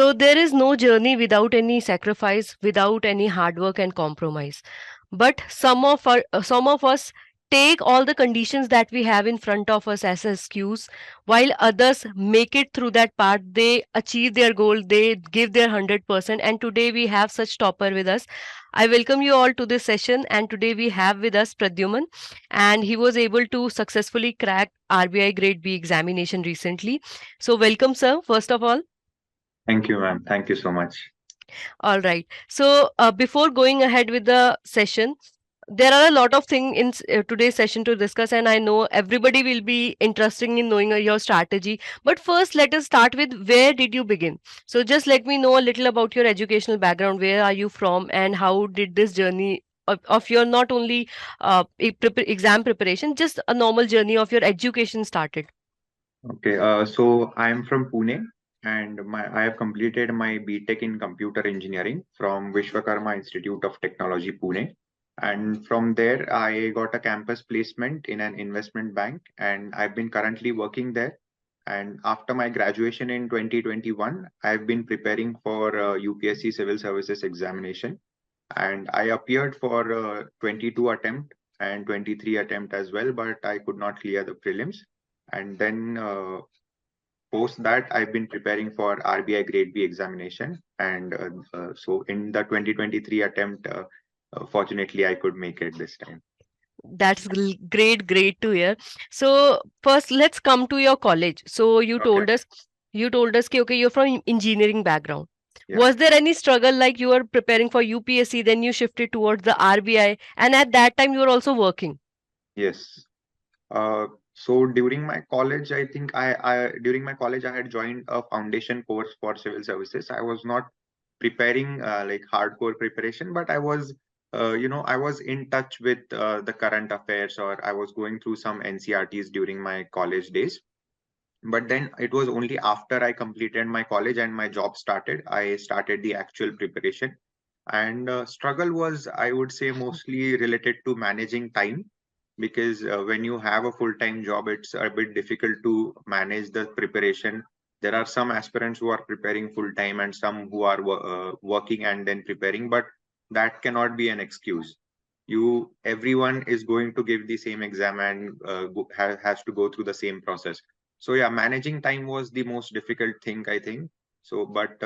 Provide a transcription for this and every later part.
So there is no journey without any sacrifice, without any hard work and compromise. But some of us take all the conditions that we have in front of us as an excuse, while others make it through that part. They achieve their goal, they give their 100%. And today we have such topper with us. I welcome you all to this session. And today we have with us Pradyuman, and he was able to successfully crack RBI Grade B examination recently. So welcome, sir. First of all. Thank you, ma'am. Thank you so much. All right. So before going ahead with the session, there are a lot of things in today's session to discuss, and I know everybody will be interested in knowing your strategy. But first, let us start with where did you begin? So just let me know a little about your educational background. Where are you from, and how did this journey of your not only exam preparation, just a normal journey of your education started? Okay, so I'm from Pune, and I have completed my BTech in computer engineering from Vishwakarma Institute of Technology, Pune. And from there, I got a campus placement in an investment bank, and I've been currently working there. And after my graduation in 2021, I've been preparing for UPSC Civil Services examination, and I appeared for 22 attempt and 23 attempt as well, but I could not clear the prelims. And then post that, I've been preparing for RBI Grade B examination, and so in the 2023 attempt, fortunately, I could make it this time. That's great, great to hear. So first, let's come to your college. So Okay. you told us, okay, you're from engineering background. Yeah. Was there any struggle like you were preparing for UPSC, then you shifted towards the RBI, and at that time you were also working? Yes. So during my college, I think during my college I had joined a foundation course for civil services. I was not preparing like hardcore preparation, but I was in touch with the current affairs, or I was going through some NCRTs during my college days. But then it was only after I completed my college and my job started, I started the actual preparation. And struggle was, I would say, mostly related to managing time, because when you have a full-time job, it's a bit difficult to manage the preparation. There are some aspirants who are preparing full-time and some who are working and then preparing, but that cannot be an excuse. Everyone is going to give the same exam and has to go through the same process. So yeah, managing time was the most difficult thing, I think. So, but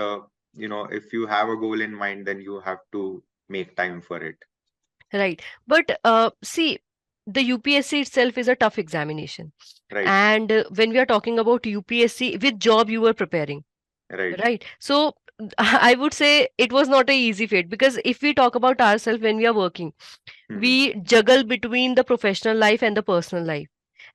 if you have a goal in mind, then you have to make time for it. Right. But see, the UPSC itself is a tough examination. Right, And when we are talking about UPSC, which job you were preparing? right. Right. So I would say it was not a easy fate, because if we talk about ourselves when we are working, Hmm. we juggle between the professional life and the personal life.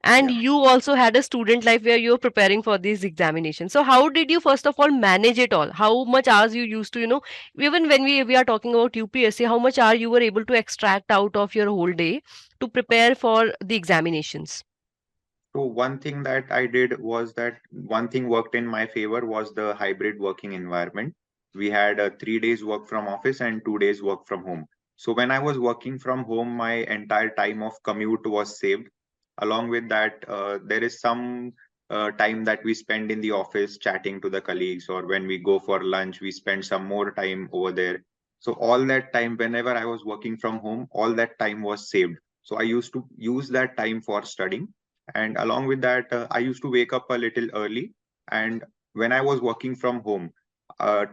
And Yeah. you also had a student life where you were preparing for these examinations. So how did you first of all manage it all? How much hours you used to, even when we are talking about UPSC, how much hour you were able to extract out of your whole day to prepare for the examinations? So one thing that I did was that one thing worked in my favor was the hybrid working environment. We had 3 days work from office and 2 days work from home. So when I was working from home, my entire time of commute was saved. Along with that, there is some time that we spend in the office chatting to the colleagues, or when we go for lunch, we spend some more time over there. So all that time, whenever I was working from home, all that time was saved. So I used to use that time for studying, and along with that, I used to wake up a little early. And when I was working from home,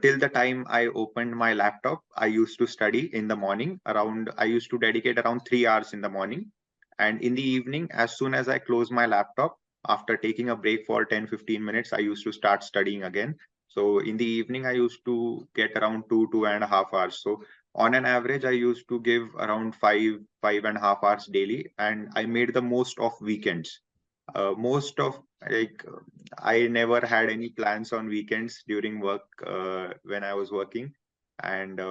till the time I opened my laptop, I used to study in the morning. I used to dedicate around 3 hours in the morning. And in the evening, as soon as I close my laptop, after taking a break for 10-15 minutes, I used to start studying again. So in the evening, I used to get around 2.5 hours. So on an average, I used to give around 5.5 hours daily, and I made the most of weekends. Most of like I never had any plans on weekends during work, when I was working. And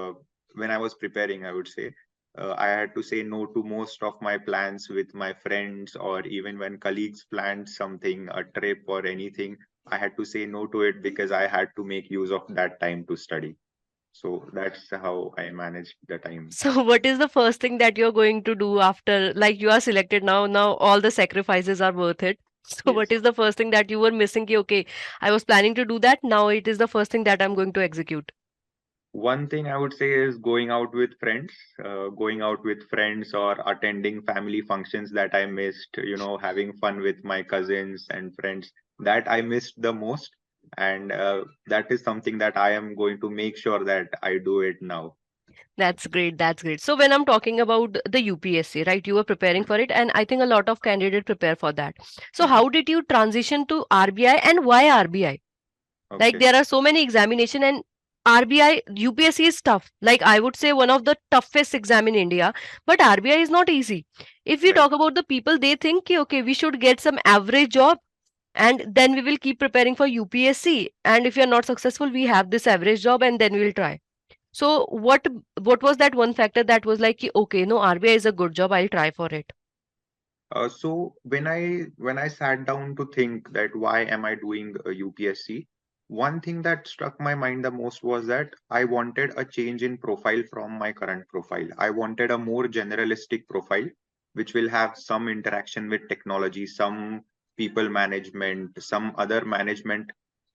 when I was preparing, I would say, I had to say no to most of my plans with my friends, or even when colleagues planned something, a trip or anything, I had to say no to it because I had to make use of that time to study. So that's how I managed the time. So what is the first thing that you're going to do after, like, you are selected now? Now all the sacrifices are worth it. So what Yes. is the first thing that you were missing? Ki, okay, I was planning to do that. Now it is the first thing that I'm going to execute. One thing I would say is going out with friends or attending family functions that I missed, having fun with my cousins and friends that I missed the most. And that is something that I am going to make sure that I do it now. That's great. That's great. So when I'm talking about the UPSC, right, you were preparing for it, and I think a lot of candidates prepare for that. So Mhm. how did you transition to RBI and why RBI? Like Okay, there are so many examination and RBI UPSC is tough. Like I would say one of the toughest exam in India, but RBI is not easy. If we right. talk about the people, they think ki, okay, we should get some average job and then we will keep preparing for UPSC. And if you are not successful, we have this average job and then we will try. So what was that one factor that was like, ki, okay, no, RBI is a good job, I'll try for it. So when I sat down to think that why am I doing a UPSC, one thing that struck my mind the most was that I wanted a change in profile from my current profile. I wanted a more generalistic profile, which will have some interaction with technology, some people management,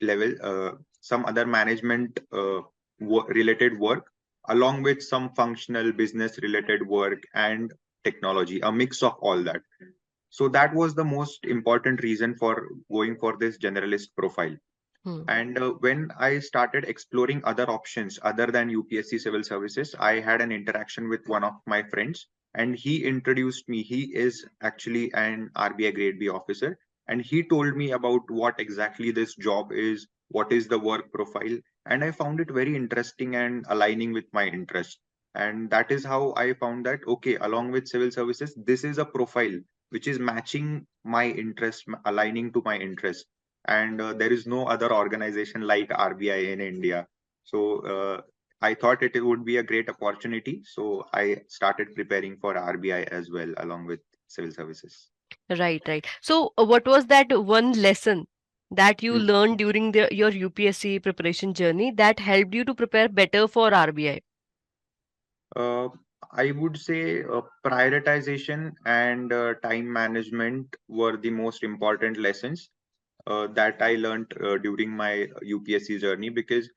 level, some other management related work, along with some functional business related work and technology, a mix of all that. So that was the most important reason for going for this generalist profile. Hmm. And when I started exploring other options other than UPSC civil services, I had an interaction with one of my friends, and he introduced me. He is actually an RBI Grade B officer, and he told me about what exactly this job is, what is the work profile, and I found it very interesting and aligning with my interest. And that is how I found that, okay, along with civil services, this is a profile which is matching my interest, aligning to my interest, and there is no other organization like RBI in India. So I thought it would be a great opportunity. So I started preparing for RBI as well, along with civil services. Right, right. So what was that one lesson that you Hmm. learned during your UPSC preparation journey that helped you to prepare better for RBI? Uh, I would say prioritization and time management were the most important lessons that I learned during my UPSC journey, because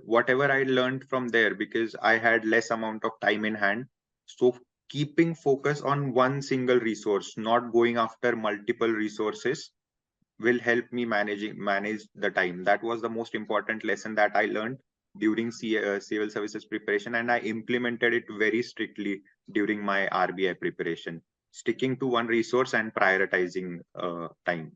whatever I learned from there, because I had less amount of time in hand. So keeping focus on one single resource, not going after multiple resources, will help me manage the time. That was the most important lesson that I learned during civil services preparation, and I implemented it very strictly during my RBI preparation, sticking to one resource and prioritizing time.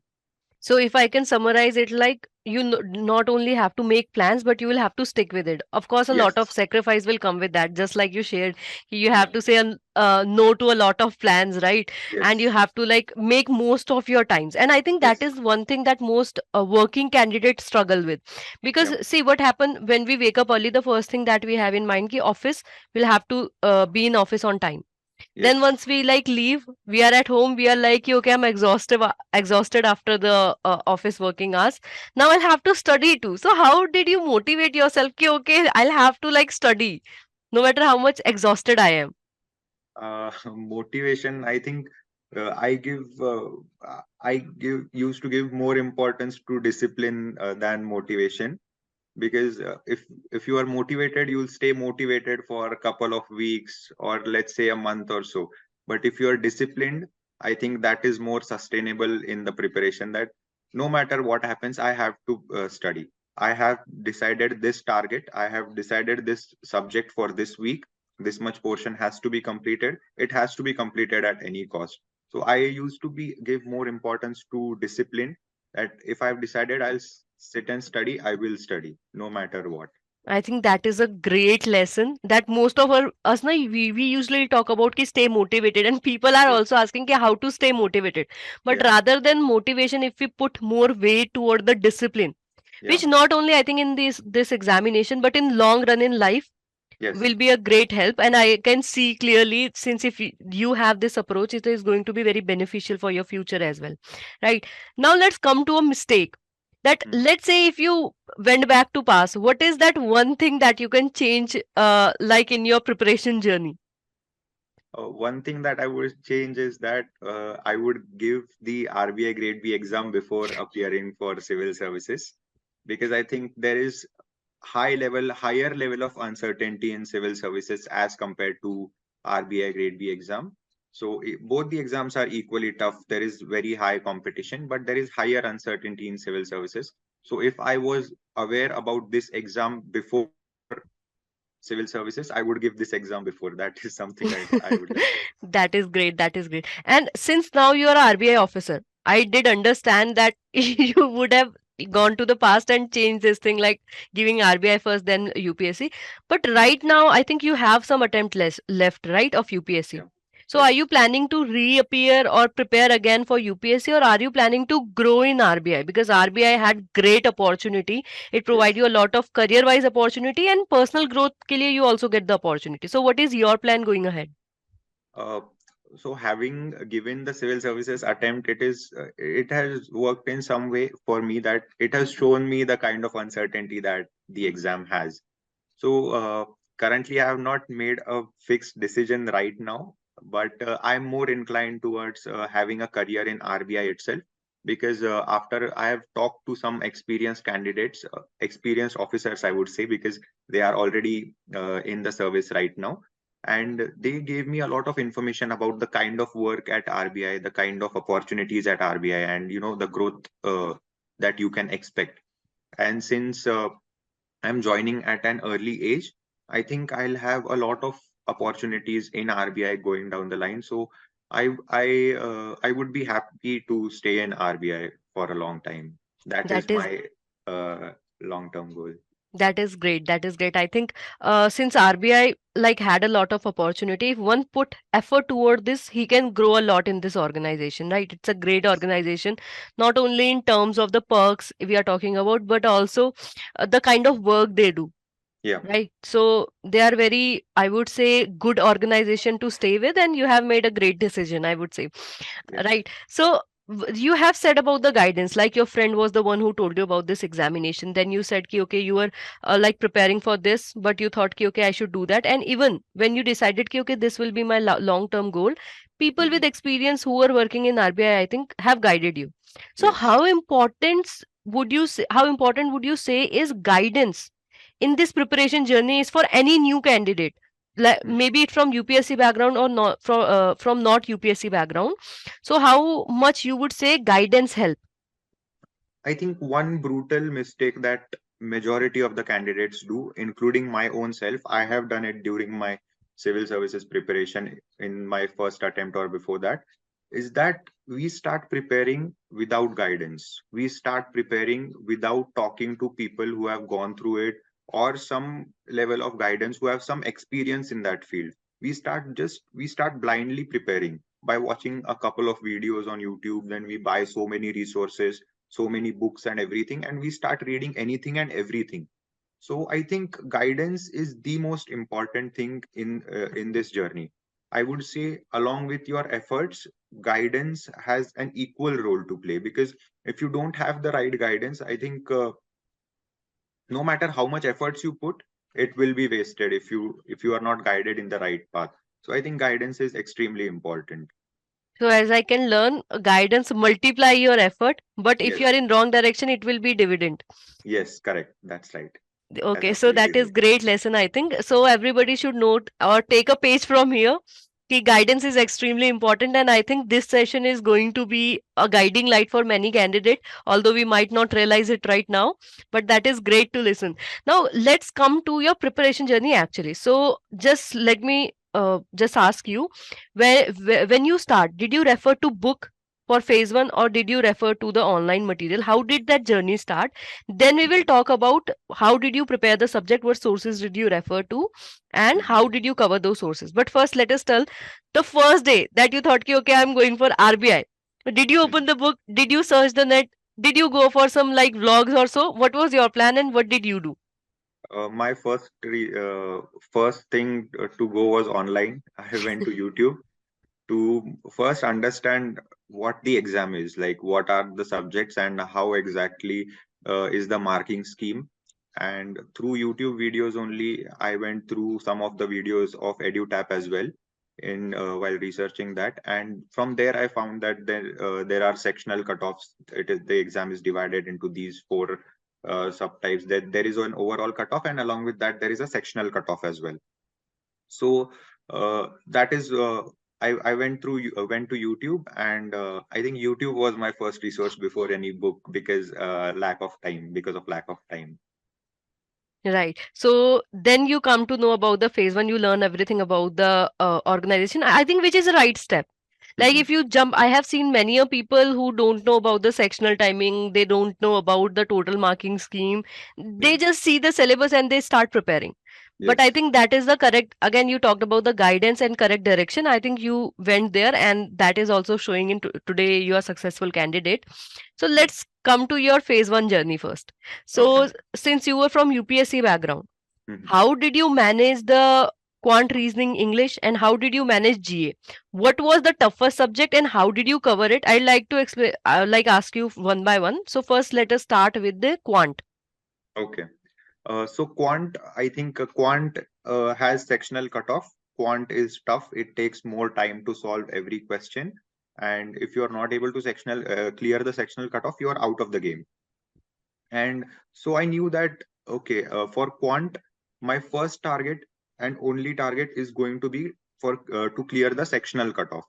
So if I can summarize it, like you not only have to make plans, but you will have to stick with it. Of course, a lot of Yes. sacrifice will come with that. Just like you shared, you Yeah. have to say no to a lot of plans, right? And you Yes. have to like make most of your times. And I think that Yes. is one thing that most working candidates struggle with. Because Yeah. see what happened when we wake up early, the first thing that we have in mind, ki office will have to be in office on time. Then Yes. once we like leave, we are at home, we are like, okay, I'm exhausted after the office working hours. Now I'll have to study too. So how did you motivate yourself? Ki, okay, I'll have to like study no matter how much exhausted I am. Motivation, I think I used to give more importance to discipline than motivation, because if you are motivated, you'll stay motivated for a couple of weeks, or let's say a month or so. But if you are disciplined, I think that is more sustainable in the preparation, that no matter what happens, I have to study. I have decided this target, I have decided this subject for this week, this much portion has to be completed, it has to be completed at any cost. So I used to be give more importance to discipline, that if I've decided I'll sit and study, I will study no matter what. I think that is a great lesson that most of us na, we usually talk about ki stay motivated, and people are Yes. also asking ki how to stay motivated. But Yeah. rather than motivation, if we put more weight toward the discipline, Yeah. which not only I think in this examination but in long run in life Yes. will be a great help. And I can see clearly, since if you have this approach, it is going to be very beneficial for your future as well, right? Now let's come to a mistake, that Hmm. let's say if you went back to past, what is that one thing that you can change like in your preparation journey? One thing that I would change is that I would give the RBI Grade B exam before appearing for civil services, because I think there is higher level of uncertainty in civil services as compared to RBI Grade B exam. So both the exams are equally tough. There is very high competition, but there is higher uncertainty in civil services. So if I was aware about this exam before civil services, I would give this exam before. That is something I would like. That is great. That is great. And since now you are a RBI officer, I did understand that you would have gone to the past and changed this thing, like giving RBI first, then UPSC. But right now, I think you have some attempt less left, right, of UPSC. Yeah. So are Yes. you planning to reappear or prepare again for UPSC, or are you planning to grow in RBI? Because RBI had great opportunity. It provides Yes. you a lot of career-wise opportunity, and personal growth के लिए you also get the opportunity. So what is your plan going ahead? Uh, so having given the civil services attempt, it has worked in some way for me, that it has shown me the kind of uncertainty that the exam has. So currently, I have not made a fixed decision right now, but I'm more inclined towards having a career in RBI itself, because after I have talked to some experienced candidates, experienced officers, I would say, because they are already in the service right now, and they gave me a lot of information about the kind of work at RBI, the kind of opportunities at RBI, and the growth that you can expect. And since I'm joining at an early age, I think I'll have a lot of opportunities in RBI going down the line. So I would be happy to stay in RBI for a long time. That is That is my long-term goal. that is great. That is great. I think since RBI like had a lot of opportunity, if one put effort toward this, he can grow a lot in this organization, right? It's a great organization, not only in terms of the perks we are talking about, but also the kind of work they do. Yeah. Right. So they are very, I would say, good organization to stay with, and you have made a great decision, I would say. Yes. Right. So you have said about the guidance, like your friend was the one who told you about this examination. Then you said, ki, okay, you were like preparing for this, but you thought, ki, okay, I should do that. And even when you decided, ki, okay, this will be my long-term goal, people with Mhm. experience who are working in RBI, I think, have guided you. So Yes. how important would you say is guidance in this preparation journey is for any new candidate, like Mhm. maybe it from UPSC background or not from not UPSC background, so how much you would say guidance help? I think one brutal mistake that majority of the candidates do, including my own self, I have done it during my civil services preparation in my first attempt or before that, is that we start preparing without guidance. We start preparing without talking to people who have gone through it, or some level of guidance who have some experience in that field. We start blindly preparing by watching a couple of videos on YouTube. Then we buy so many resources, so many books and everything, and we start reading anything and everything. So I think guidance is the most important thing in this journey. I would say, along with your efforts, guidance has an equal role to play, because if you don't have the right guidance, I think no matter how much efforts you put, it will be wasted if you are not guided in the right path. So I think guidance is extremely important. So as I can learn, guidance multiply your effort, but if you are Yes. in wrong direction, it will be dividend. Yes, correct, that's right. That's Okay, so absolutely that is right. great lesson, I think. So everybody should note or take a page from here. Ki guidance is extremely important, and I think this session is going to be a guiding light for many candidates, although we might not realize it right now. But that is great to listen. Now let's come to your preparation journey actually. So just let me just ask you, when you start, did you refer to book for phase one, or did you refer to the online material? How did that journey start? Then we will talk about how did you prepare the subject, what sources did you refer to, and Mhm. how did you cover those sources. But first, let us tell the first day that you thought, ki, okay, I'm going for RBI. Did you open Mhm. the book? Did you search the net? Did you go for some like vlogs or so? What was your plan and what did you do? My first thing to go was online. I went to YouTube to first understand what the exam is, like what are the subjects and how exactly is the marking scheme. And through YouTube videos only, I went through some of the videos of EduTap as well. in while researching that, and from there I found that there are sectional cutoffs. It is the exam is divided into these four subtypes. That there is an overall cutoff, and along with that there is a sectional cutoff as well. So that is I went to YouTube, and I think YouTube was my first resource before any book, because lack of time. Right. So then you come to know about the phase one, you learn everything about the organization. I think which is a right step. Like Hmm. if you jump, I have seen many a people who don't know about the sectional timing, they don't know about the total marking scheme. Yeah. They just see the syllabus and they start preparing. But I Yes. think that is the correct, again, you talked about the guidance and correct direction. I think you went there and that is also showing in today you are successful candidate. So Yeah. let's come to your phase one journey first. Okay. So since you were from UPSC background, Hmm. how did you manage the quant reasoning English and how did you manage GA? What was the toughest subject and how did you cover it? I'd like to explain, like ask you one by one. So first, let us start with the quant. Okay. So Quant, I think Quant has sectional cutoff. Quant is tough. It takes more time to solve every question. And if you are not able to clear the sectional cutoff, you are out of the game. And so I knew that, okay, for Quant, my first target and only target is going to be for to clear the sectional cutoff.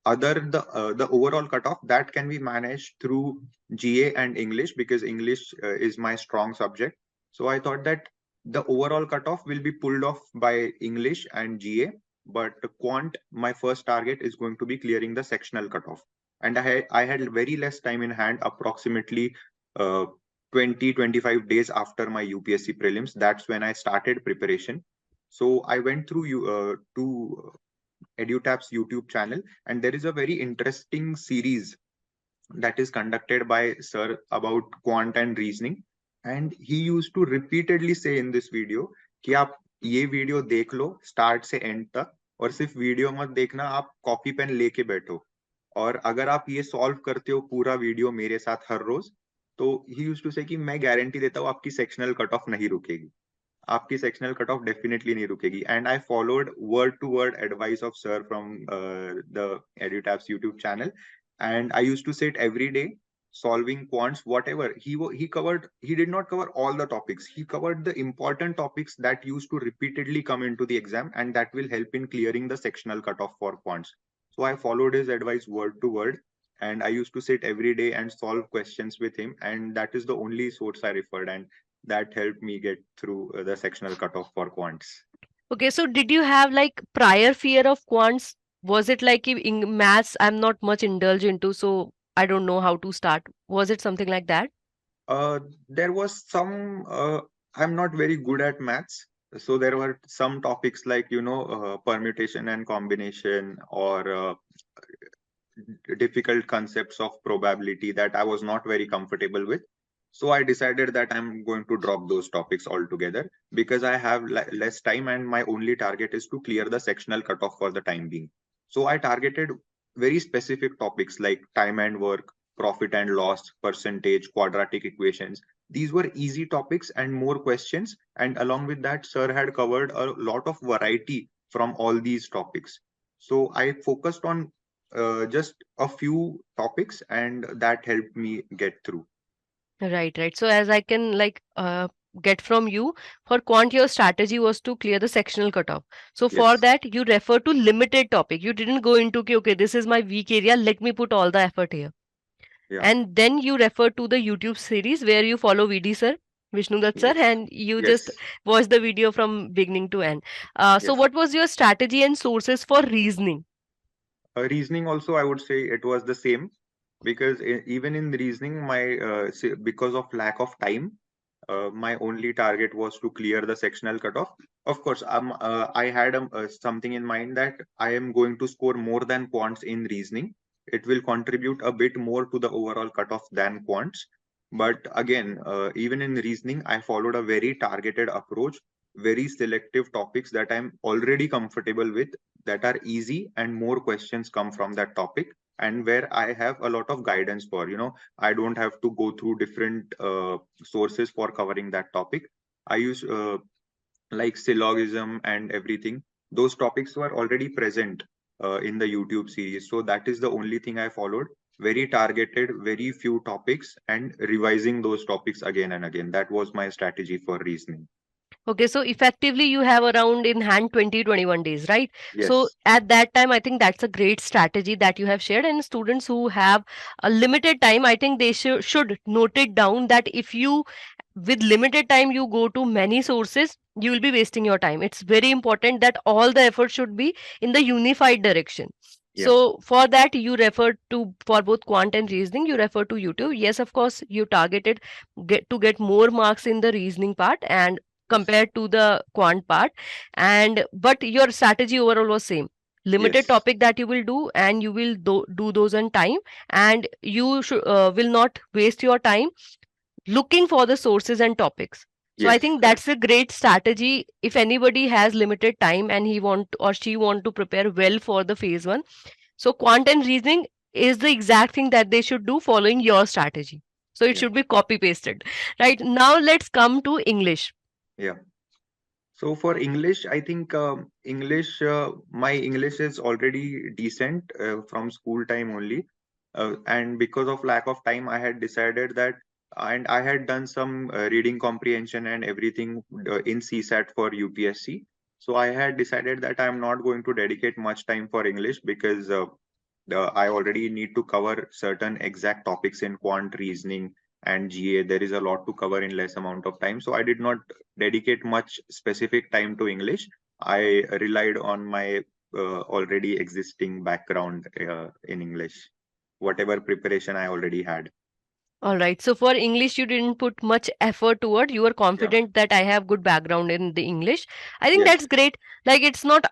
The overall cutoff that can be managed through GA and English, because English is my strong subject. So I thought that the overall cutoff will be pulled off by English and GA, but Quant, my first target is going to be clearing the sectional cutoff. And I had very less time in hand, approximately uh, 20-25 days after my UPSC prelims. That's when I started preparation. So I went through to EduTap's YouTube channel, and there is a very interesting series that is conducted by Sir about quant and reasoning. And he used to repeatedly say in this video कि आप ये video देख लो start से and तक, और सिर्फ video मत देखना, आप कॉपी पेन लेके बैठो, और अगर आप ये सॉल्व करते हो पूरा वीडियो मेरे साथ हर रोज, तो ही यूज्ड टू से कि मैं गारंटी देता हूँ आपकी सेक्शनल कट ऑफ नहीं रुकेगी, आपकी सेक्शनल कट ऑफ डेफिनेटली नहीं रुकेगी. And I followed word to word advice of sir from the Edutaps YouTube channel, and I used to sit every day solving quants, whatever he covered. He did not cover all the topics. He covered the important topics that used to repeatedly come into the exam, and that will help in clearing the sectional cutoff for quants. So I followed his advice word to word, and I used to sit every day and solve questions with him, and that is the only source I referred, and that helped me get through the sectional cutoff for quants. Okay, so did you have like prior fear of quants? Was it like in maths I'm not much indulged into, so I don't know how to start? Was it something like that? There was some, I'm not very good at maths. So there were some topics like, permutation and combination, or difficult concepts of probability that I was not very comfortable with. So I decided that I'm going to drop those topics altogether, because I have less time and my only target is to clear the sectional cutoff for the time being. So I targeted very specific topics like time and work, profit and loss, percentage, quadratic equations. These were easy topics and more questions. And along with that, sir had covered a lot of variety from all these topics. So I focused on just a few topics, and that helped me get through. Right, right. So as I can like get from you, for quant your strategy was to clear the sectional cutoff. So for Yes. that you refer to limited topic. You didn't go into okay, okay, this is my weak area, let me put all the effort here. Yeah. And then you refer to the YouTube series where you follow VD sir, Vishnu Dutt sir, Yes. and you just Yes. watch the video from beginning to end. So Yes. what was your strategy and sources for reasoning? Reasoning also, I would say it was the same, because even in reasoning, because of lack of time, my only target was to clear the sectional cutoff. Of course, I had something in mind that I am going to score more than quants in reasoning. It will contribute a bit more to the overall cutoff than quants. But again, even in reasoning, I followed a very targeted approach, very selective topics that I'm already comfortable with, that are easy, and more questions come from that topic, and where I have a lot of guidance for. I don't have to go through different sources for covering that topic. I use like syllogism and everything. Those topics were already present in the YouTube series. So that is the only thing I followed. Very targeted, very few topics, and revising those topics again and again. That was my strategy for reasoning. Okay, so effectively you have around in hand 20-21 days, right? So Yes, at that time, I think that's a great strategy that you have shared. And students who have a limited time, I think they should note it down that if you, with limited time, you go to many sources, you will be wasting your time. It's very important that all the effort should be in the unified direction. yeah, So for that, you refer to, for both quant and reasoning, you refer to YouTube. Yes, of course, you targeted get more marks in the reasoning part and yes, compared to the quant part, and but your strategy overall was same. Limited yes, topic that you will do, and you will do those on time, and you will not waste your time looking for the sources and topics. So I yes, think correct. that's a great strategy if anybody has limited time and he want or she want to prepare well for the phase 1. So quant and reasoning is the exact thing that they should do following your strategy. So it Yeah, should be copy pasted. Right, now let's come to English. yeah. So for English, I think my English is already decent from school time only. And because of lack of time, I had decided that, and I had done some reading comprehension and everything in CSAT for UPSC. So I had decided that I'm not going to dedicate much time for English because I already need to cover certain exact topics in quant reasoning and GA. There is a lot to cover in less amount of time. So I did not dedicate much specific time to English. I relied on my already existing background in English, whatever preparation I already had. All right. So for English, you didn't put much effort toward. You were Yeah. confident that I have good background in the English. I think Yes. that's great. Like it's not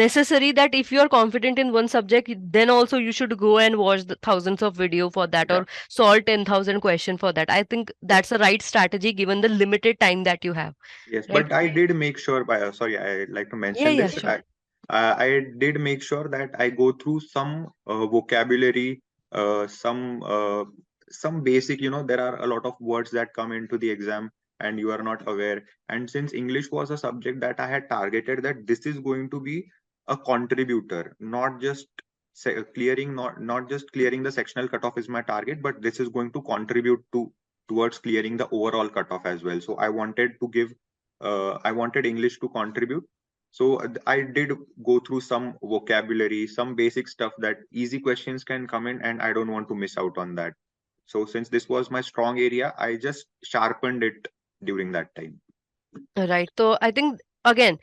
necessary that if you are confident in one subject, then also you should go and watch the thousands of video for that Yeah. or solve 10,000 question for that. I think Yeah. that's the right strategy given the limited time that you have. Yes, Right. but I did make sure by sorry, I like to Yeah. mention Yeah. this. Sure. I did make sure that I go through some vocabulary, some basic. There are a lot of words that come into the exam and you are not aware. And since English was a subject that I had targeted, that this is going to be a contributor, not just clearing, not just clearing the sectional cutoff is my target, but this is going to contribute towards clearing the overall cutoff as well. So I wanted English to contribute. So I did go through some vocabulary, some basic stuff that easy questions can come in, and I don't want to miss out on that. So since this was my strong area, I just sharpened it during that time. Right. So I think again,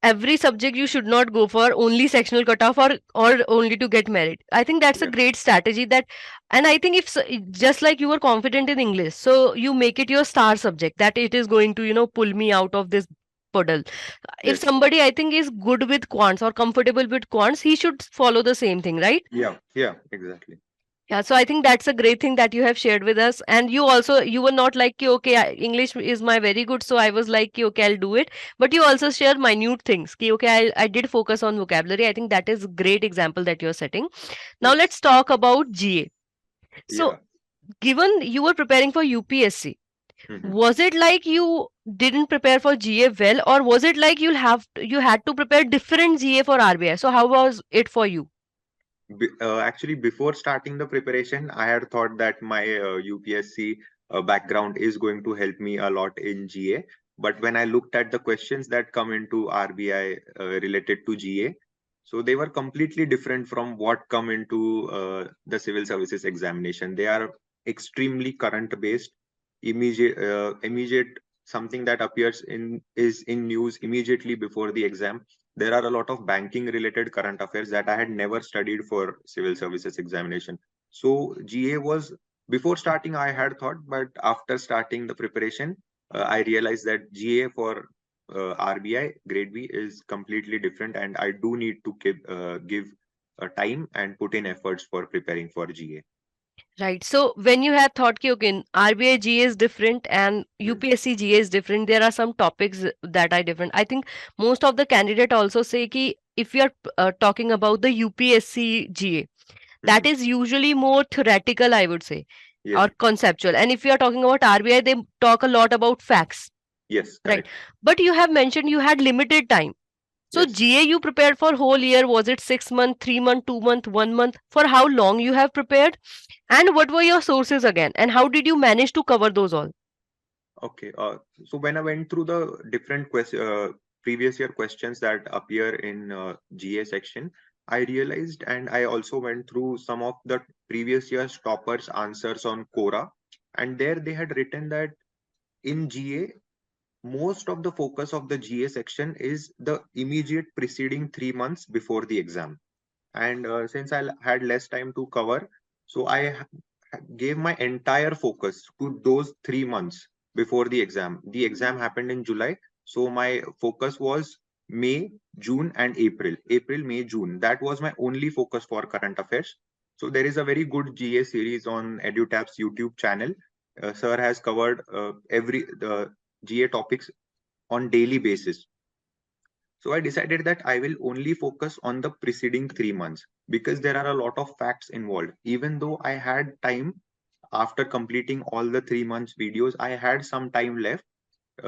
every subject you should not go for only sectional cutoff or only to get merit. I think that's a Yeah. great strategy that, and I think if just like you were confident in English, so you make it your star subject that it is going to pull me out of this puddle. If Yes. somebody I think is good with quants or comfortable with quants, he should follow the same thing, right? Yeah. Yeah. Exactly. Yeah, so I think that's a great thing that you have shared with us. And you also, you were not like, "Ki, okay, English is my very good, so I was like, "Ki, okay, I'll do it." But you also share minute things. Ki, okay, I did focus on vocabulary. I think that is great example that you're setting. Now Yes. let's talk about GA. So Yeah. given you were preparing for UPSC, Mhm. was it like you didn't prepare for GA well, or was it like you had to prepare different GA for RBI? So how was it for you? Actually, before starting the preparation, I had thought that my UPSC background is going to help me a lot in GA. But when I looked at the questions that come into RBI related to GA, so they were completely different from what come into the civil services examination. They are extremely current based, immediate something that appears in news immediately before the exam. There are a lot of banking related current affairs that I had never studied for civil services examination. So GA was, before starting I had thought, but after starting the preparation, I realized that GA for RBI grade B is completely different, and I do need to give time and put in efforts for preparing for GA. Right. So when you had thought ki okay, RBI GA is different and Hmm. UPSC GA is different, there are some topics that are different. I think most of the candidate also say ki if you are talking about the UPSC GA, that Hmm. is usually more theoretical, I would say, Yes, or conceptual. And if you are talking about RBI, they talk a lot about facts, yes, right? correct. But you have mentioned you had limited time. So Yes. GA you prepared for whole year. Was it 6 month, 3 month, 2 month, 1 month? For how long you have prepared? And what were your sources again? And how did you manage to cover those all? Okay. So when I went through the different previous year questions that appear in GA section, I realized, and I also went through some of the previous year's toppers' answers on Quora, and there they had written that in GA, most of the focus of the GA section is the immediate preceding 3 months before the exam. And since had less time to cover, so gave my entire focus to those 3 months before the exam. The exam happened in July, so my focus was May, June, and April. April, May, June. That was my only focus for current affairs. So there is a very good GA series on EduTap's YouTube channel. Sir has covered every the GA topics on daily basis. So I decided that I will only focus on the preceding 3 months because there are a lot of facts involved. Even though I had time after completing all the 3 months videos, I had some time left.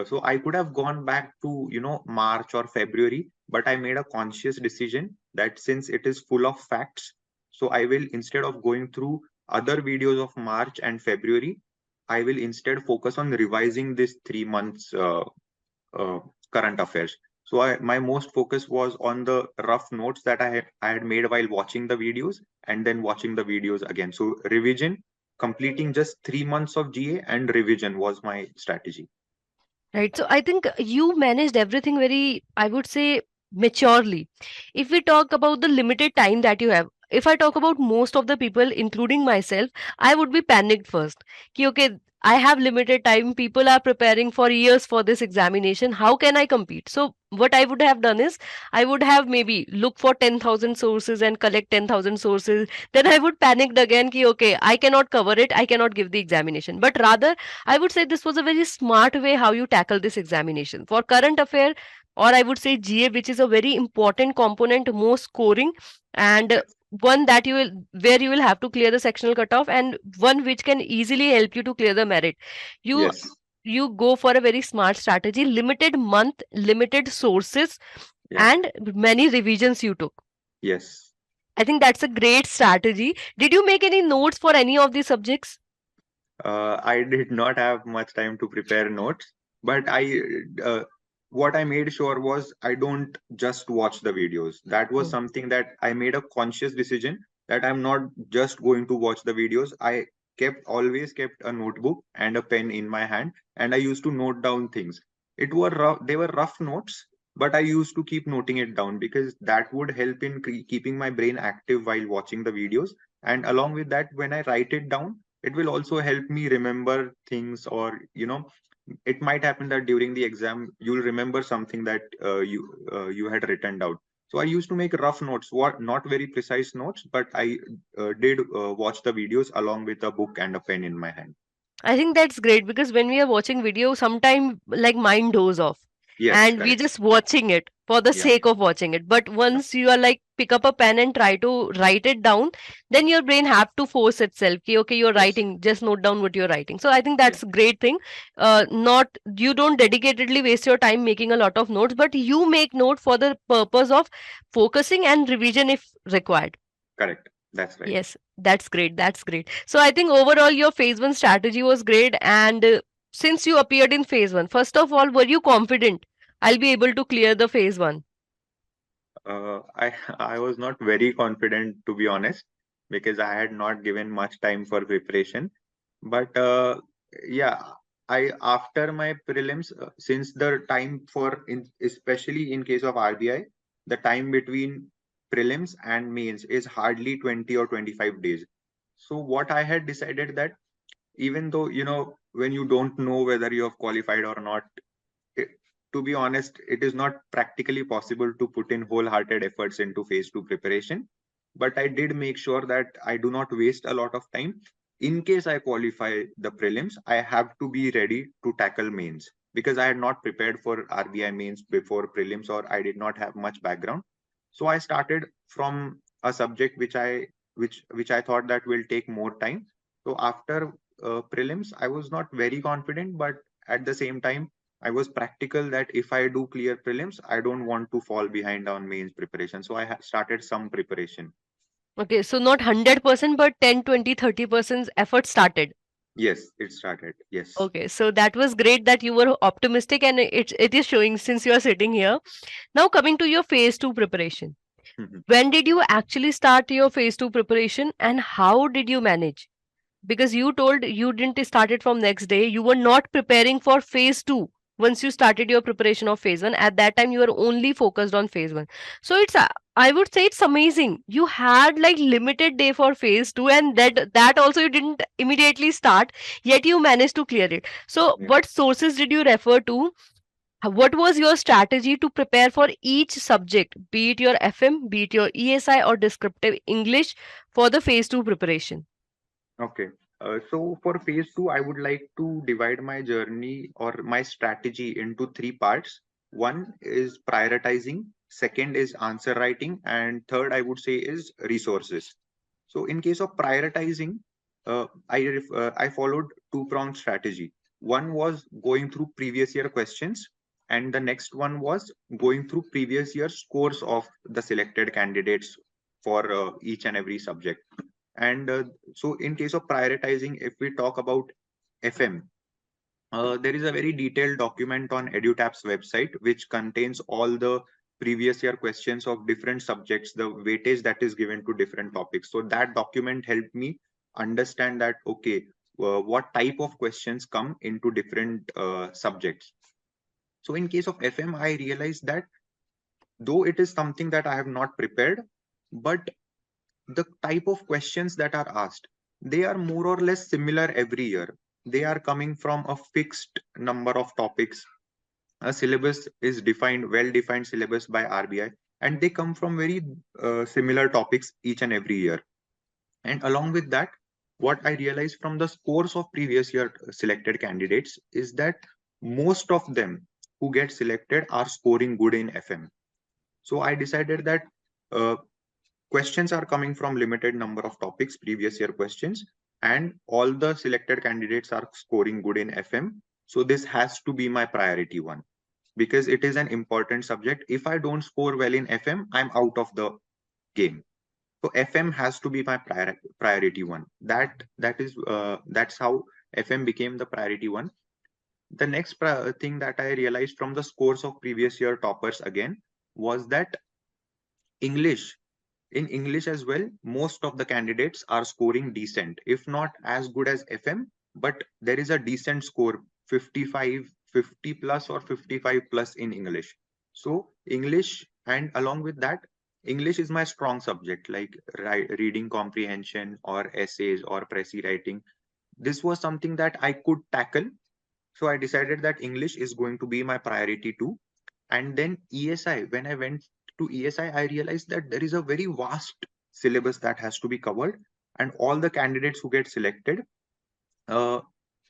So I could have gone back to, March or February, but I made a conscious decision that since it is full of facts, so I will, instead of going through other videos of March and February, I will instead focus on revising this 3 months uh, current affairs. So my most focus was on the rough notes that I had made while watching the videos and then watching the videos again. So revision, completing just 3 months of GA and revision was my strategy. Right. So I think you managed everything very, I would say, maturely. If we talk about the limited time that you have, if I talk about most of the people, including myself, I would be panicked first. Ki, okay, I have limited time. People are preparing for years for this examination. How can I compete? So what I would have done is I would have maybe look for 10,000 sources and collect 10,000 sources. Then I would panic again ki, okay, I cannot cover it. I cannot give the examination. But rather I would say this was a very smart way how you tackle this examination. For current affair, or I would say GA, which is a very important component, more scoring, and Yes. one that you will where you will have to clear the sectional cutoff, and one which can easily help you to clear the merit. You Yes. you go for a very smart strategy, limited month, limited sources, Yeah. and many revisions you took. Yes. I think that's a great strategy. Did you make any notes for any of these subjects? I did not have much time to prepare notes, but uh, what I made sure was I don't just watch the videos. That was Hmm. something that I made a conscious decision that I'm not just going to watch the videos. I always kept a notebook and a pen in my hand, and I used to note down things. They were rough notes, but I used to keep noting it down because that would help in keeping my brain active while watching the videos. And along with that, when I write it down, it will also help me remember things, or it might happen that during the exam you'll remember something that you had written down. So I used to make rough notes, what not very precise notes, but I did watch the videos along with a book and a pen in my hand. I think that's great because when we are watching video, sometime like mind goes off Yes, and we correct. just watching it for the Yeah. sake of watching it. But Yeah. once you are like pick up a pen and try to write it down, then your brain have to force itself. Ki, okay, you're Yes. writing, just note down what you're writing. So I think Yeah. that's a great thing. Not you don't dedicatedly waste your time making a lot of notes, but you make note for the purpose of focusing and revision if required. Correct. That's right. Yes, that's great. That's great. So I think overall your phase one strategy was great. And since you appeared in phase one, first of all, were you confident I'll be able to clear the phase one? I I was not very confident, to be honest, because I had not given much time for preparation. But yeah, I after my prelims, since the time especially in case of RBI, the time between prelims and mains is hardly 20 or 25 days. So what I had decided that even though when you don't know whether you have qualified or not, it, to be honest, it is not practically possible to put in wholehearted efforts into phase two preparation. But I did make sure that I do not waste a lot of time. In case I qualify the prelims, I have to be ready to tackle mains because I had not prepared for RBI mains before prelims, or I did not have much background. So I started from a subject which I thought that will take more time. So after prelims, I was not very confident, but at the same time, I was practical that if I do clear prelims, I don't want to fall behind on mains preparation. So I started some preparation. Okay, so not 100%, but 10, 20, 30% effort started. Yes, it started. Yes. Okay, so that was great that you were optimistic, and it is showing since you are sitting here. Now coming to your phase 2 preparation. When did you actually start your phase 2 preparation and how did you manage? Because you told you didn't start it from next day, you were not preparing for phase 2. Once you started your preparation of phase 1, at that time you were only focused on phase 1. So it's I would say it's amazing, you had like limited day for phase 2, and that also you didn't immediately start, yet you managed to clear it. So Yeah. what sources did you refer to? What was your strategy to prepare for each subject, be it your FM, be it your ESI or descriptive English, for the phase 2 preparation? Okay. So for phase two, I would like to divide my journey or my strategy into three parts. One is prioritizing, second is answer writing, and third, I would say, is resources. So in case of prioritizing, I followed two-pronged strategy. One was going through previous year questions, and the next one was going through previous year scores of the selected candidates for each and every subject. And so in case of prioritizing, if we talk about FM, there is a very detailed document on EduTap's website which contains all the previous year questions of different subjects, the weightage that is given to different topics. So that document helped me understand that, okay, what type of questions come into different subjects. So in case of FM, I realized that though it is something that I have not prepared, but the type of questions that are asked, they are more or less similar every year. They are coming from a fixed number of topics. A syllabus is defined, well defined syllabus by RBI, and they come from very similar topics each and every year. And along with that, what I realized from the scores of previous year selected candidates is that most of them who get selected are scoring good in FM. So I decided that uh, questions are coming from limited number of topics, previous year questions, and all the selected candidates are scoring good in FM. So this has to be my priority one because it is an important subject. If I don't score well in FM, I'm out of the game. So FM has to be my priority one. That's how FM became the priority one. The next thing that I realized from the scores of previous year toppers again was that English in English as well, most of the candidates are scoring decent, if not as good as FM, but there is a decent score 55, 50 plus or 55 plus in English. So, English, and along with that, English is my strong subject, like reading comprehension or essays or pressy writing. This was something that I could tackle. So, I decided that English is going to be my priority too. And then ESI, when I went to ESI, I realized that there is a very vast syllabus that has to be covered. And all the candidates who get selected, uh,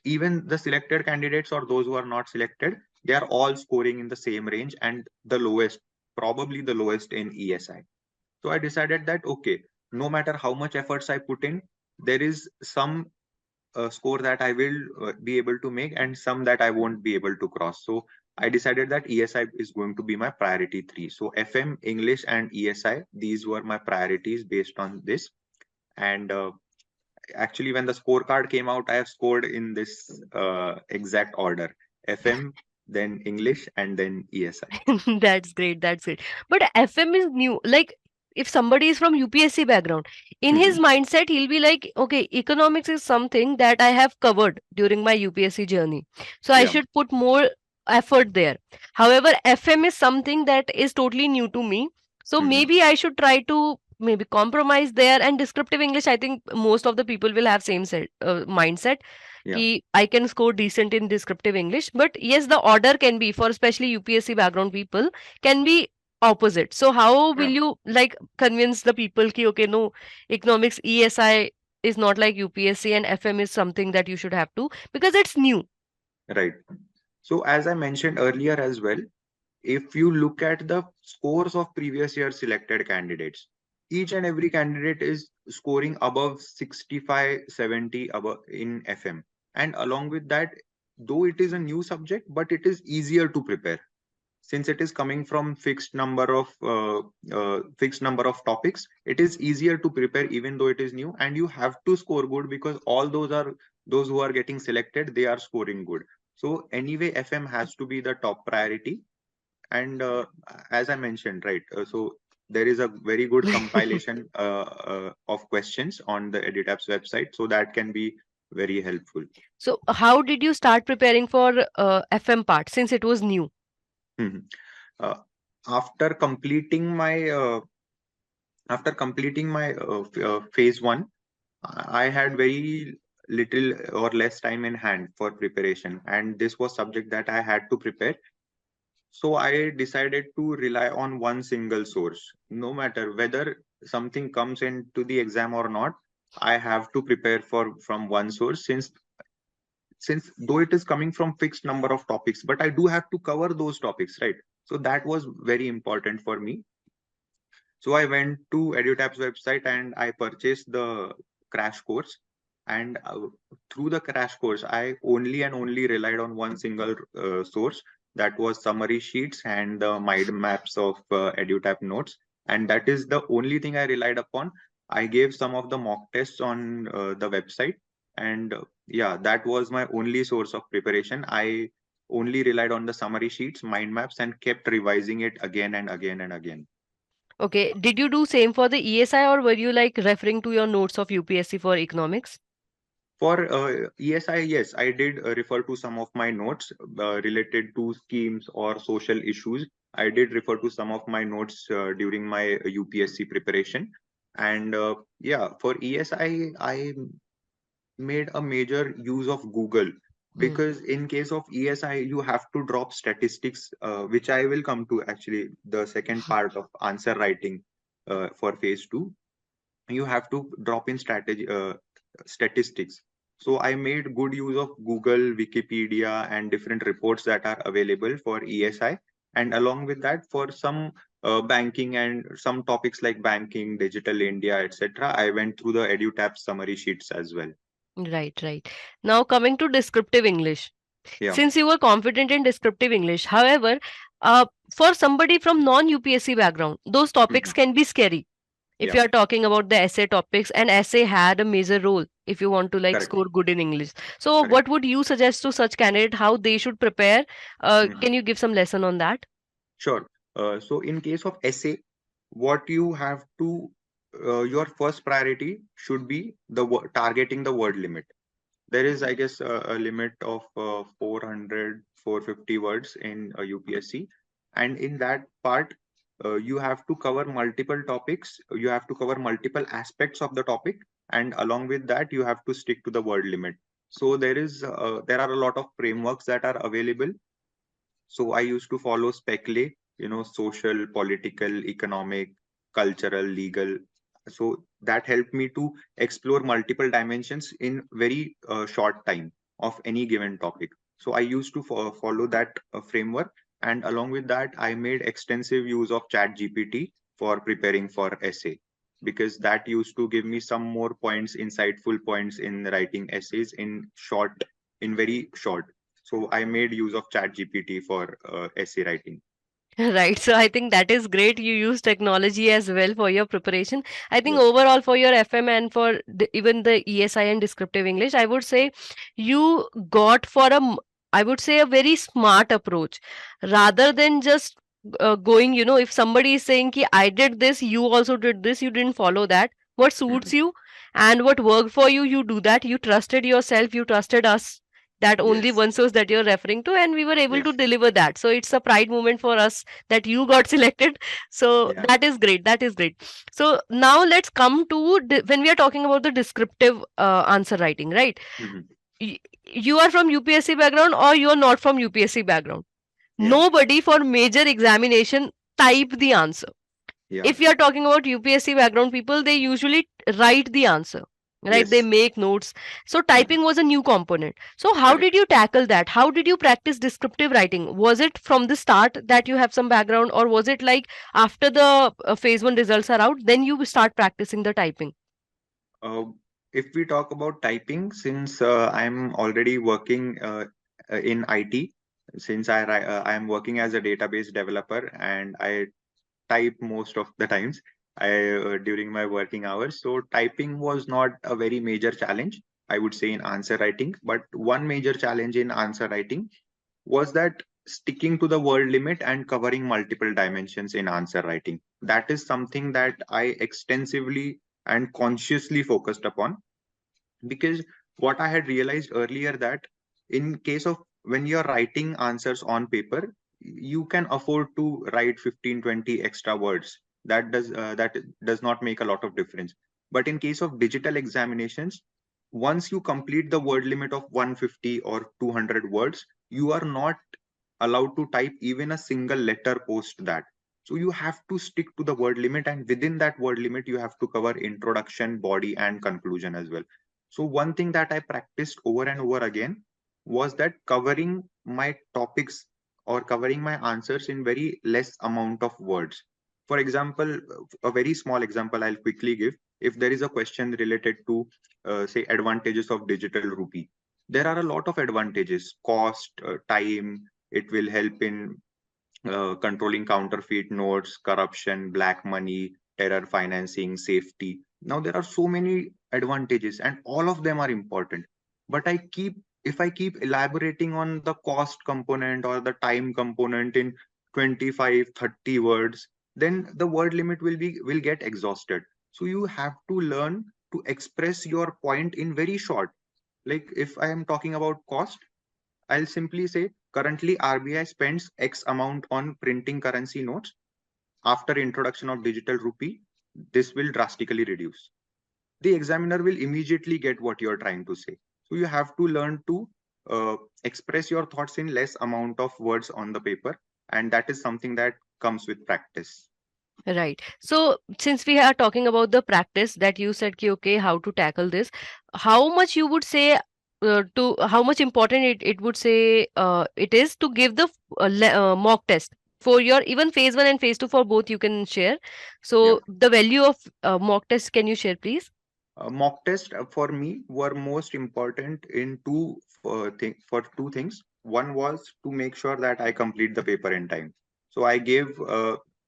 even the selected candidates or those who are not selected, they are all scoring in the same range and the lowest, probably the lowest in ESI. So I decided that, okay, no matter how much efforts I put in, there is some score that I will be able to make and some that I won't be able to cross. So I decided that ESI is going to be my priority three. So FM, English, and ESI, these were my priorities based on this. And actually, when the scorecard came out, I have scored in this exact order: FM, then English, and then ESI. That's great. That's great. But FM is new. Like, if somebody is from UPSC background, in his Mhm. mindset, he'll be like, okay, economics is something that I have covered during my UPSC journey. So I Yeah, should put more effort there. However, FM is something that is totally new to me. So mhm. maybe I should try to maybe compromise there. And descriptive English, I think most of the people will have same mindset Yeah, कि I can score decent in descriptive English. But yes, the order can be for especially UPSC background people can be opposite. So how yeah, will you like convince the people ki okay, no, economics ESI is not like UPSC and FM is something that you should have to, because it's new. right. So as I mentioned earlier as well, if you look at the scores of previous year selected candidates, each and every candidate is scoring above 65, 70 above in FM. And along with that, though it is a new subject, but it is easier to prepare since it is coming from fixed number of topics. It is easier to prepare even though it is new, and you have to score good because all those who are getting selected, they are scoring good. So anyway, FM has to be the top priority. And as I mentioned, right, so there is a very good compilation of questions on the EduTap's website, so that can be very helpful. So how did you start preparing for FM part since it was new? Mhm. Uh, after completing my phase one, I had very little or less time in hand for preparation, and this was subject that I had to prepare. So I decided to rely on one single source. No matter whether something comes into the exam or not, I have to prepare for from one source, since though it is coming from fixed number of topics, but I do have to cover those topics, right? So that was very important for me. So I went to EduTap's website and I purchased the crash course. And through the crash course, I only and only relied on one single source, that was summary sheets and the mind maps of EduTap notes. And that is the only thing I relied upon. I gave some of the mock tests on the website. And yeah, that was my only source of preparation. I only relied on the summary sheets, mind maps, and kept revising it again and again and again. Okay, did you do same for the ESI or were you like referring to your notes of UPSC for economics? For ESI, yes, I did refer to some of my notes related to schemes or social issues. I did refer to some of my notes during my UPSC preparation. And yeah, for ESI, I made a major use of Google, Hmm. because in case of ESI, you have to drop statistics, which I will come to actually the second part of answer writing for phase two. You have to drop in statistics. So I made good use of Google, Wikipedia, and different reports that are available for ESI. And along with that, for some banking and some topics like banking, digital India, etc., I went through the EduTap summary sheets as well. Right, right. Now coming to descriptive English. Yeah. Since you were confident in descriptive English, however, for somebody from non-UPSC background, those topics Mhm. can be scary. If Yeah. you are talking about the essay topics, and essay had a major role if you want to like Correct. score good in English. So Correct. what would you suggest to such candidate how they should prepare? Mhm. Can you give some lesson on that? Sure. So in case of essay, what you have to your first priority should be targeting the word limit. There is, I guess, a limit of 400 words in UPSC, and in that part, you have to cover multiple topics, you have to cover multiple aspects of the topic, and along with that you have to stick to the word limit. So there are a lot of frameworks that are available. So I used to follow SPECLE, social, political, economic, cultural, legal. So that helped me to explore multiple dimensions in very short time of any given topic. So I used to follow that framework. And along with that, I made extensive use of Chat GPT for preparing for essay, because that used to give me some more points, insightful points in writing essays in very short. So I made use of Chat GPT for essay writing. Right. So I think that is great. You use technology as well for your preparation. I think Yes. overall for your FM and for even the ESI and descriptive English, I would say you got for I would say a very smart approach rather than just going, if somebody is saying ki I did this, you also did this, you didn't follow that. What suits Mhm. you and what worked for you, you do that. You trusted yourself, you trusted us, that only Yes. one source that you're referring to, and we were able to Yes. deliver that. So it's a pride moment for us that you got selected. So Yeah. that is great, that is great. So now let's come to when we are talking about the descriptive answer writing, right? Mhm. You are from UPSC background or you are not from UPSC background, Yeah. nobody for major examination type the answer. Yeah. If you are talking about UPSC background people, they usually write the answer, right? They Yes. make notes. So Mhm. typing was a new component. So how Correct. did you tackle that? How did you practice descriptive writing? Was it from the start that you have some background, or was it like after the phase 1 results are out, then you start practicing the typing? Uh, if we talk about typing, since I'm already working in IT, since I am working as a database developer and I type most of the times during my working hours. So typing was not a very major challenge, I would say, in answer writing. But one major challenge in answer writing was that sticking to the word limit and covering multiple dimensions in answer writing. That is something that I extensively and consciously focused upon, because what I had realized earlier that in case of when you're writing answers on paper, you can afford to write 15-20 extra words. That does not make a lot of difference. But in case of digital examinations, once you complete the word limit of 150 or 200 words, you are not allowed to type even a single letter post that. So you have to stick to the word limit, and within that word limit, you have to cover introduction, body, and conclusion as well. So one thing that I practiced over and over again was that covering my topics or covering my answers in very less amount of words. For example, a very small example I'll quickly give. If there is a question related to, say, advantages of digital rupee, there are a lot of advantages: cost, time. It will help in controlling counterfeit notes, corruption, black money, terror financing, safety. Now, there are so many advantages, and all of them are important. But if I keep elaborating on the cost component or the time component in 25, 30 words, then the word limit will get exhausted. So you have to learn to express your point in very short. Like if I am talking about cost, I'll simply say currently RBI spends X amount on printing currency notes. After introduction of digital rupee, this will drastically reduce. The examiner will immediately get what you're trying to say. So you have to learn to express your thoughts in less amount of words on the paper, and that is something that comes with practice. Right. So since we are talking about the practice that you said, ki, okay, how to tackle this, how much you would say to how much important it would say it is to give the mock test for your even phase one and phase two for both you can share. Yeah. So the value of mock test, can you share, please? Mock tests for me were most important in for two things. One was to make sure that I complete the paper in time. So I gave,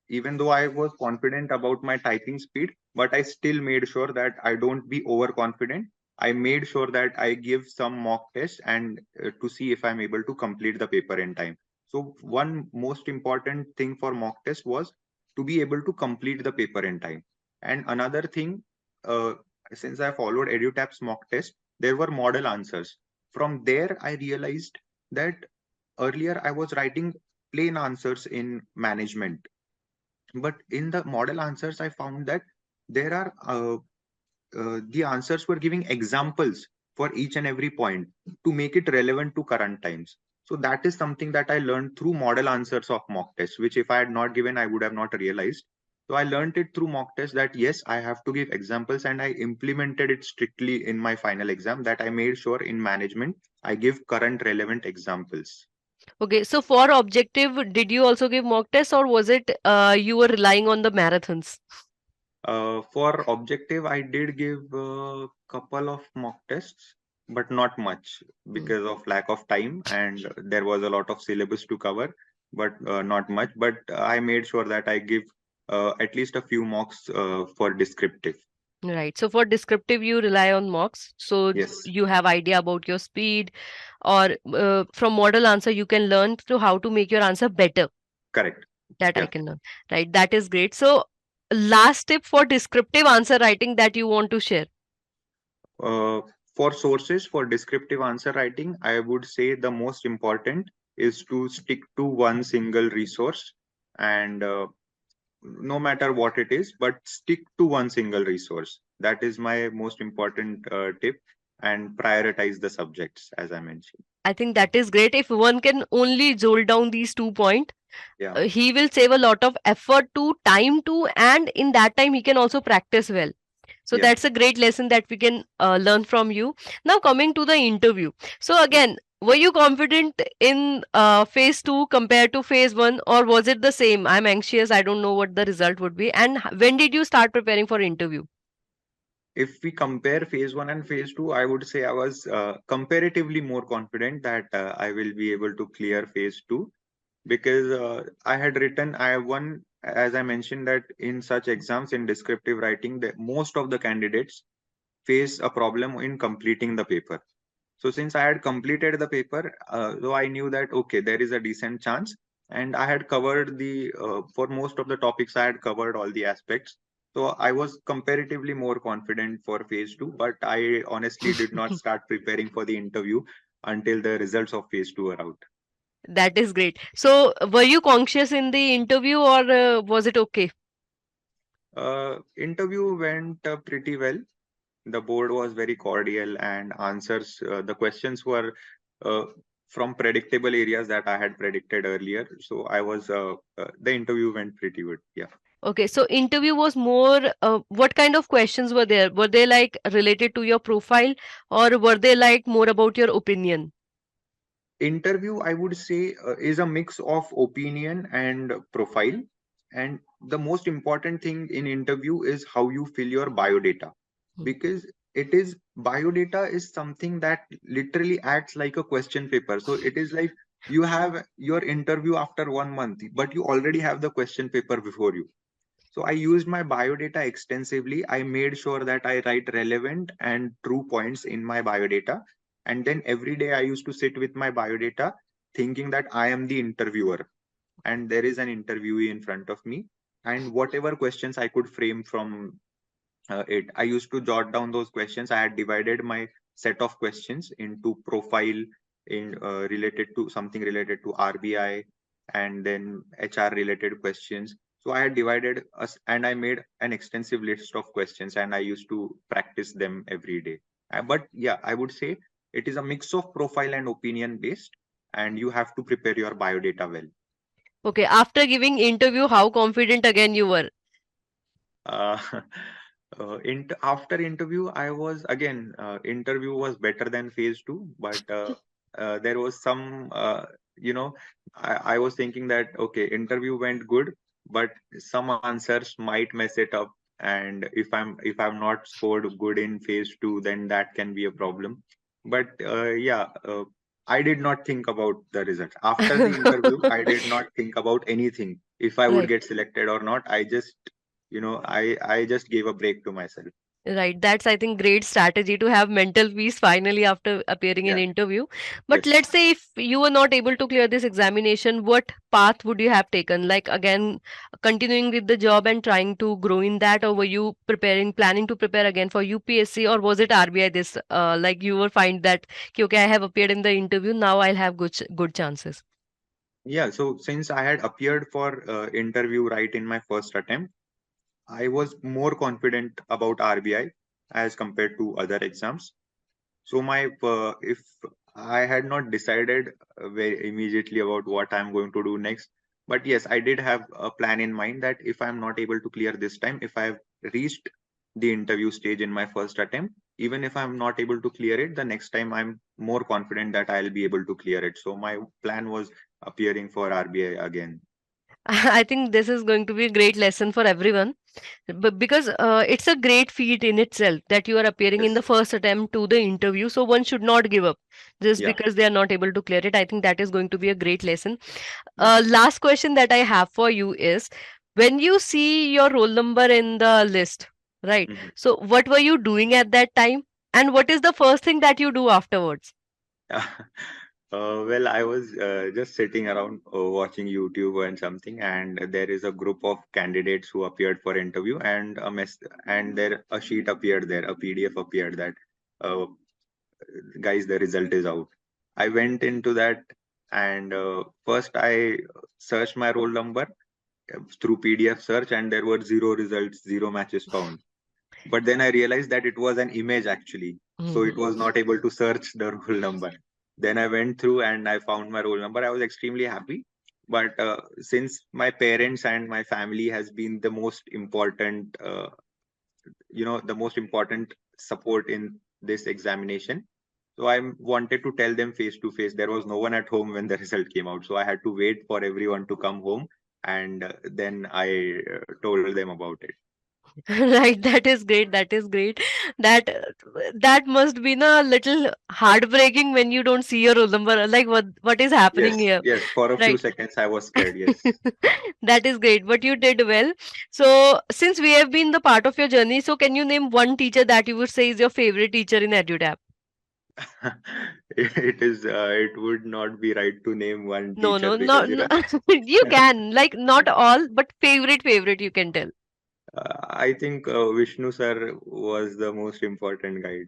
even though I was confident about my typing speed, but I still made sure that I don't be overconfident. I made sure that I give some mock tests and to see if I'm able to complete the paper in time. So one most important thing for mock test was to be able to complete the paper in time. And another thing, uh, since I followed EduTap's mock test, there were model answers. From there, I realized that earlier I was writing plain answers in management, but in the model answers, I found that there are the answers were giving examples for each and every point to make it relevant to current times. So that is something that I learned through model answers of mock tests, which if I had not given, I would have not realized. So I learned it through mock tests that yes, I have to give examples, and I implemented it strictly in my final exam, that I made sure in management I give current relevant examples. Okay, so for objective, did you also give mock tests or was it you were relying on the marathons? For objective, I did give a couple of mock tests, but not much Hmm. because of lack of time, and there was a lot of syllabus to cover, but not much. But I made sure that I give at least a few mocks for descriptive. Right. So for descriptive, you rely on mocks. So Yes, you have idea about your speed, or from model answer, you can learn to how to make your answer better. correct. That I Yeah. can learn. Right. That is great. So last tip for descriptive answer writing that you want to share. Uh, for sources for descriptive answer writing, I would say the most important is to stick to one single resource, and no matter what it is, but stick to one single resource. That is my most important tip, and prioritize the subjects, as I mentioned. I think that is great. If one can only jolt down these 2 points, Yeah. he will save a lot of effort to time to, and in that time he can also practice well. So Yeah. that's a great lesson that we can learn from you. Now coming to the interview. So Yeah. again, were you confident in phase two compared to phase one, or was it the same? I'm anxious. I don't know what the result would be. And when did you start preparing for interview? if we compare phase 1 and phase 2, I would say I was comparatively more confident that I will be able to clear phase 2, because I won, as I mentioned, that in such exams in descriptive writing, most of the candidates face a problem in completing the paper. So since I had completed the paper, though I knew that okay, there is a decent chance, and I had covered the for most of the topics, I had covered all the aspects. So I was comparatively more confident for phase 2, but I honestly did not start preparing for the interview until the results of phase 2 were out. That is great. So, were you conscious in the interview or was it okay? Interview went pretty well. The board was very cordial, and the questions were uh, from predictable areas that I had predicted earlier. So the interview went pretty good. Yeah. Okay, so interview was more, what kind of questions were there? Were they like related to your profile or were they like more about your opinion? Interview, I would say, is a mix of opinion and profile. And the most important thing in interview is how you fill your biodata, Hmm. because biodata is something that literally acts like a question paper. So it is like you have your interview after 1 month, but you already have the question paper before you. So I used my biodata extensively. I made sure that I write relevant and true points in my biodata. And then every day I used to sit with my biodata thinking that I am the interviewer and there is an interviewee in front of me. And whatever questions I could frame from it. I used to jot down those questions. I had divided my set of questions into profile in related to something related to RBI, and then HR related questions. So I had divided us and I made an extensive list of questions and I used to practice them every day. But yeah, I would say it is a mix of profile and opinion based, and you have to prepare your biodata well. Okay, after giving interview, how confident again you were? Uh, after interview, I was again, interview was better than phase 2, but there was some, you know, I was thinking that okay, interview went good, but some answers might mess it up, and if I'm not scored good in phase 2, then that can be a problem. But yeah, I did not think about the results after the interview. I did not think about anything if I would Right. get selected or not. I just gave a break to myself. Right, that's I think great strategy to have mental peace finally after appearing in Yeah. interview. But Yes. let's say if you were not able to clear this examination, what path would you have taken? Like again, continuing with the job and trying to grow in that, or were you planning to prepare again for UPSC, or was it RBI this like you will find that "Ki, okay, I have appeared in the interview, now I'll have good chances. Yeah. So since I had appeared for interview right in my first attempt, I was more confident about RBI as compared to other exams. So if I had not decided very immediately about what I'm going to do next, but yes, I did have a plan in mind that if I'm not able to clear this time, if I've reached the interview stage in my first attempt, even if I'm not able to clear it, the next time I'm more confident that I'll be able to clear it. So my plan was appearing for RBI again. I think this is going to be a great lesson for everyone. But because it's a great feat in itself that you are appearing in Yes. the first attempt to the interview, so one should not give up just Yeah. because they are not able to clear it. I think that is going to be a great lesson. Yes. Last question that I have for you is when you see your roll number in the list, right? Mhm. So, what were you doing at that time? And what is the first thing that you do afterwards? Well, I was just sitting around watching YouTube and something, and there is a group of candidates who appeared for interview, and a sheet appeared there, a PDF appeared that, uh, guys, the result is out. I went into that, and first I searched my roll number through PDF search, and there were zero results, zero matches found. But then I realized that it was an image actually, so it Mhm. was not able to search the roll number. Then I went through and I found my roll number. I was extremely happy. But since my parents and my family has been the most important, the most important support in this examination, so I wanted to tell them face to face. There was no one at home when the result came out, so I had to wait for everyone to come home, and then I told them about it. Right, that is great. That is great. That that must be a little heartbreaking when you don't see your roll number. Like what is happening Yes, here, yes. For a few right? seconds, I was scared. Yes. That is great, but you did well. So since we have been the part of your journey, so can you name one teacher that you would say is your favorite teacher in EduTap? It is. It would not be right to name one No, teacher no, no, because no. You can like not all, but favorite you can tell. I think Vishnu sir was the most important guide.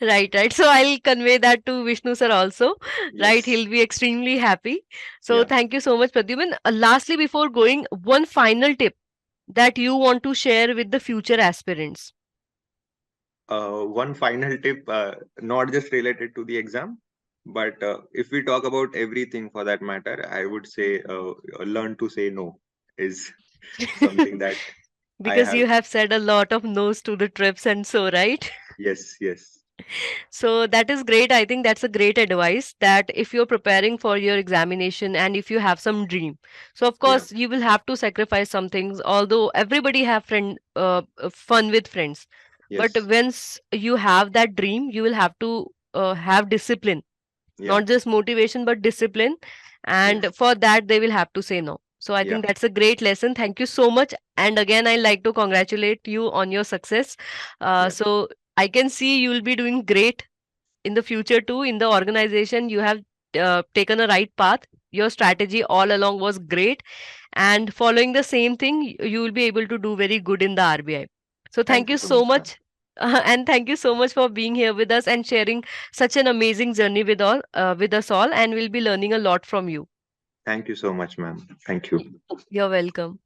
Right, right. So I'll convey that to Vishnu sir also. Right, Yes. he'll be extremely happy. So Yeah. thank you so much, Pradyuman. Lastly, before going, one final tip that you want to share with the future aspirants. One final tip, not just related to the exam, but if we talk about everything for that matter, I would say learn to say no is something that I Because have. you have said a lot of no's to the trips and so, right? Yes, yes, So that is great. I think that's a great advice that if you're preparing for your examination and if you have some dream, so of yeah, course you will have to sacrifice some things. Although everybody have fun with friends, but yes, once you have that dream, you will have to have discipline, yeah, not just motivation but discipline, and yes, for that they will have to say no. So I yeah, think that's a great lesson. Thank you so much, and again I like to congratulate you on your success. yeah. So I can see you will be doing great in the future too. In the organization you have taken a right path. Your strategy all along was great, and following the same thing you will be able to do very good in the RBI. So thank Thank you you so so much, ma'am. much. And thank you so much for being here with us and sharing such an amazing journey with us all, and we'll be learning a lot from you. Thank you so much, ma'am. Thank you. You're welcome.